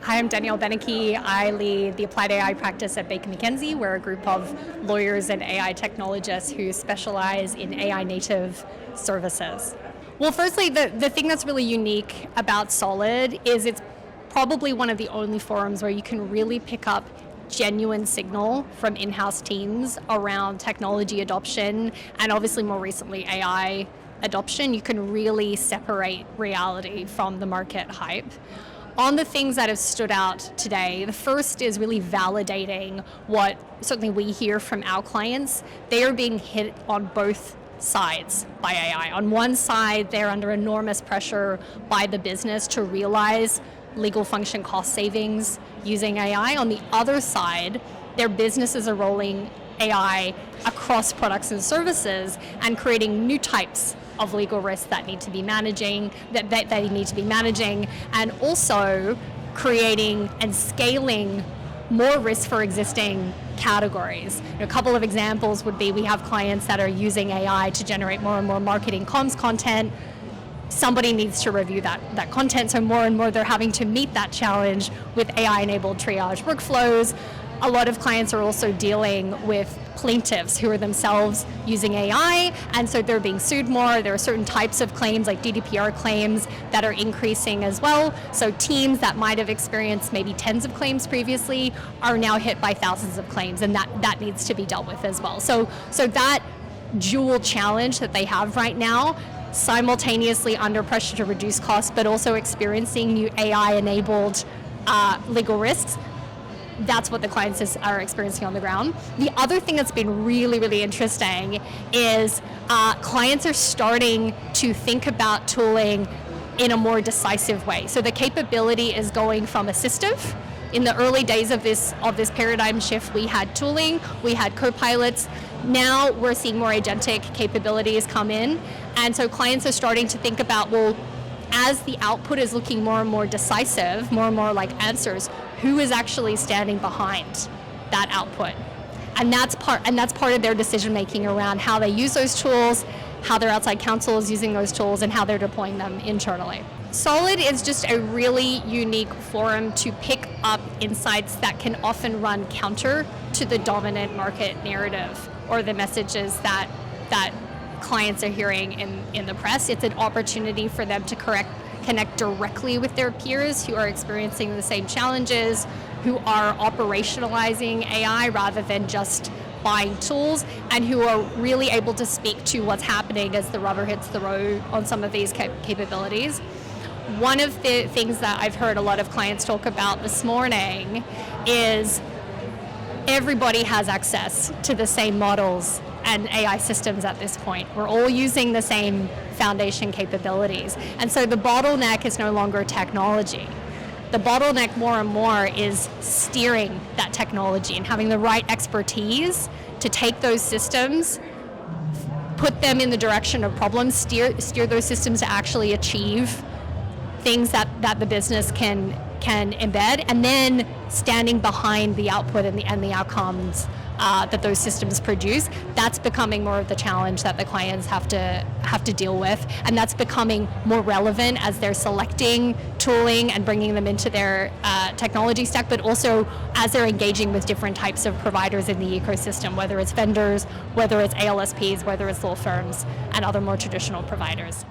Hi, I'm Danielle Benecke. I lead the Applied AI practice at McKenzie. We're a group of lawyers and AI technologists who specialize in AI native services. Well, firstly, the thing that's really unique about Solid is it's probably one of the only forums where you can really pick up genuine signal from in-house teams around technology adoption and obviously more recently AI adoption. You can really separate reality from the market hype. On the things that have stood out today, the first is really validating what certainly we hear from our clients. They are being hit on both sides by AI. On one side, they're under enormous pressure by the business to realize legal function cost savings using AI. On the other side, their businesses are rolling AI across products and services and creating new types of legal risks that need to be managing, that they need to be managing, and also creating and scaling more risk for existing categories. A couple of examples would be we have clients that are using AI to generate more and more marketing comms content. Somebody needs to review that content, so more and more they're having to meet that challenge with AI-enabled triage workflows. A lot of clients are also dealing with plaintiffs who are themselves using AI, and so they're being sued more. There are certain types of claims, like GDPR claims, that are increasing as well. So teams that might have experienced maybe tens of claims previously are now hit by thousands of claims, and that needs to be dealt with as well. So that dual challenge that they have right now, simultaneously under pressure to reduce costs, but also experiencing new AI-enabled legal risks, that's what the clients are experiencing on the ground. The other thing that's been really, really interesting is clients are starting to think about tooling in a more decisive way. So the capability is going from assistive. In the early days of this paradigm shift, we had tooling, we had co-pilots. Now we're seeing more agentic capabilities come in. And so clients are starting to think about, well, as the output is looking more and more decisive, more and more like answers, who is actually standing behind that output? And that's part of their decision making around how they use those tools, how their outside counsel is using those tools, and how they're deploying them internally. Solid is just a really unique forum to pick up insights that can often run counter to the dominant market narrative or the messages that clients are hearing in the press. It's an opportunity for them to connect directly with their peers who are experiencing the same challenges, who are operationalizing AI rather than just buying tools, and who are really able to speak to what's happening as the rubber hits the road on some of these capabilities. One of the things that I've heard a lot of clients talk about this morning is everybody has access to the same models and AI systems at this point. We're all using the same foundation capabilities. And so the bottleneck is no longer technology. The bottleneck more and more is steering that technology and having the right expertise to take those systems, put them in the direction of problems, steer those systems to actually achieve things that the business can embed, and then standing behind the output and the outcomes that those systems produce. That's becoming more of the challenge that the clients have to deal with, and that's becoming more relevant as they're selecting tooling and bringing them into their technology stack, but also as they're engaging with different types of providers in the ecosystem, whether it's vendors, whether it's ALSPs, whether it's law firms, and other more traditional providers.